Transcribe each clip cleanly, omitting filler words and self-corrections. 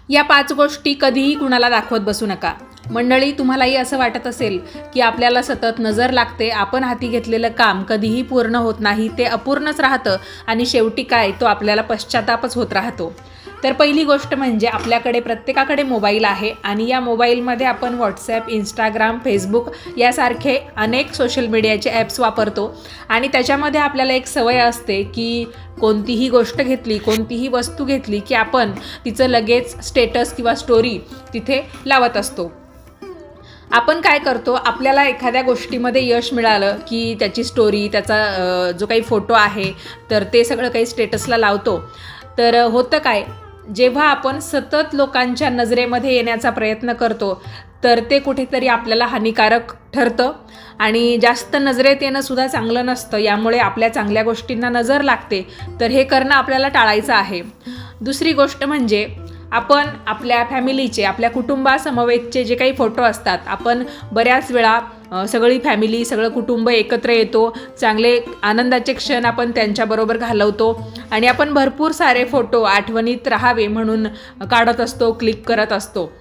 या 5 गोष्टी कधीही कुणाला दाखवत बसू नका. मंडळी, तुम्हालाही असं वाटत असेल की आपल्याला सतत नजर लागते, आपण हाती घेतलेलं काम कधीही पूर्ण होत नाही, ते अपूर्णच राहतं आणि शेवटी काय, तो आपल्याला पश्चातापच होत राहतो. तर पहिली गोष्ट म्हणजे आपल्याकडे प्रत्येकाकडे मोबाईल आहे आणि या मोबाईलमध्ये आपण व्हॉट्सॲप, इंस्टाग्राम, फेसबुक यासारखे अनेक सोशल मीडियाचे ॲप्स वापरतो आणि त्याच्यामध्ये आपल्याला एक सवय असते की कोणतीही गोष्ट घेतली, कोणतीही वस्तू घेतली की आपण तिचं लगेच स्टेटस किंवा स्टोरी तिथे लावत असतो. आपण काय करतो, आपल्याला एखाद्या गोष्टीमध्ये यश मिळालं की त्याची स्टोरी, त्याचा जो काही फोटो आहे तर ते सगळं काही स्टेटसला लावतो. तर होतं काय, जेव्हा आपण सतत लोकांच्या नजरेमध्ये येण्याचा प्रयत्न करतो तर ते कुठेतरी आपल्याला हानिकारक ठरतं आणि जास्त नजरेत येणंसुद्धा चांगलं नसतं. यामुळे आपल्या चांगल्या गोष्टींना नजर लागते, तर हे करणं आपल्याला टाळायचं आहे. दुसरी गोष्ट म्हणजे आपण आपल्या फॅमिलीचे, आपल्या कुटुंबासमवेतचे जे काही फोटो असतात, आपण बऱ्याच वेळा सगळी फॅमिली, सगळं कुटुंब एकत्र येतो, चांगले आनंदाचे क्षण आपण त्यांच्याबरोबर घालवतो आणि आपण भरपूर सारे फोटो आठवणीत राहावे म्हणून काढत असतो, क्लिक करत असतो.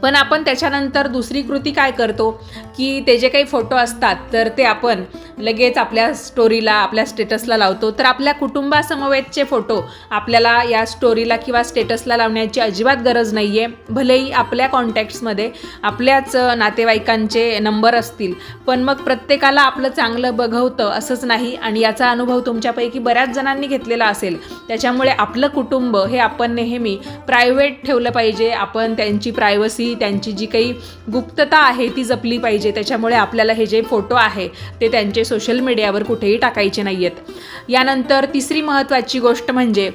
पण आपण त्याच्यानंतर दुसरी कृती काय करतो की ते जे काही फोटो असतात तर ते आपण लगेच आपल्या स्टोरीला, आपल्या स्टेटसला लावतो. तर आपल्या कुटुंबासमवेतचे फोटो आपल्याला या स्टोरीला किंवा स्टेटसला लावण्याची अजिबात गरज नाही आहे. भलेही आपल्या कॉन्टॅक्ट्समध्ये आपल्याच नातेवाईकांचे नंबर असतील, पण मग प्रत्येकाला आपलं चांगलं बघवतं असंच नाही आणि याचा अनुभव तुमच्यापैकी बऱ्याच जणांनी घेतलेला असेल. त्याच्यामुळे आपलं कुटुंब हे आपण नेहमी प्रायव्हेट ठेवलं पाहिजे. आपण त्यांची प्रायव्हसी, त्यांची जी काही गुप्तता आहे ती जपली पाहिजे. त्याच्यामुळे आपल्याला हे जे फोटो आहे ते त्यांचे सोशल मीडियावर कुठेही टाकायचे नाही आहेत. यानंतर तिसरी महत्त्वाची गोष्ट म्हणजे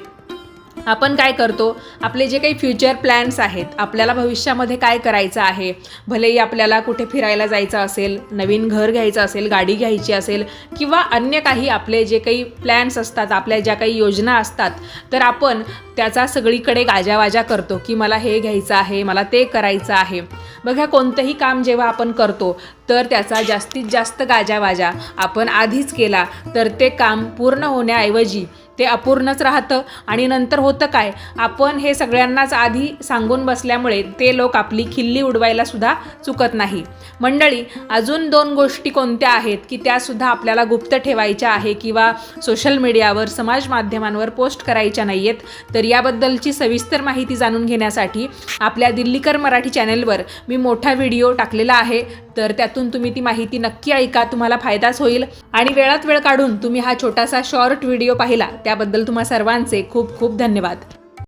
आपण काय करतो, आपले जे काही फ्युचर प्लॅन्स आहेत, आपल्याला भविष्यामध्ये काय करायचं आहे, भलेही आपल्याला कुठे फिरायला जायचं असेल, नवीन घर घ्यायचं असेल, गाडी घ्यायची असेल किंवा अन्य काही आपले जे काही प्लॅन्स असतात, आपल्या ज्या काही योजना असतात, तर आपण त्याचा सगळीकडे गाजावाजा करतो की मला हे घ्यायचं आहे, मला ते करायचं आहे. बघा, कोणतंही काम जेव्हा आपण करतो तर त्याचा जास्तीत जास्त गाजावाजा आपण आधीच केला तर ते काम पूर्ण होण्याऐवजी ते अपूर्णच राहतं आणि नंतर होतं काय, आपण हे सगळ्यांनाच आधी सांगून बसल्यामुळे ते लोक आपली खिल्ली उडवायला सुद्धा चुकत नाही. मंडळी, अजून 2 गोष्टी कोणत्या आहेत की त्यासुद्धा आपल्याला गुप्त ठेवायच्या आहे किंवा सोशल मीडियावर, समाज माध्यमांवर पोस्ट करायच्या नाही आहेत. तर याबद्दलची सविस्तर माहिती जाणून घेण्यासाठी आपल्या दिल्लीकर मराठी चॅनेलवर मी मोठा व्हिडिओ टाकलेला आहे, तर त्यातून तुम्ही ती माहिती नक्की ऐका, तुम्हाला फायदाच होईल. आणि वेळात वेळ काढून तुम्ही हा छोटासा शॉर्ट व्हिडिओ पाहिला त्याबद्दल तुम्हा सर्वांचे खूप खूप धन्यवाद.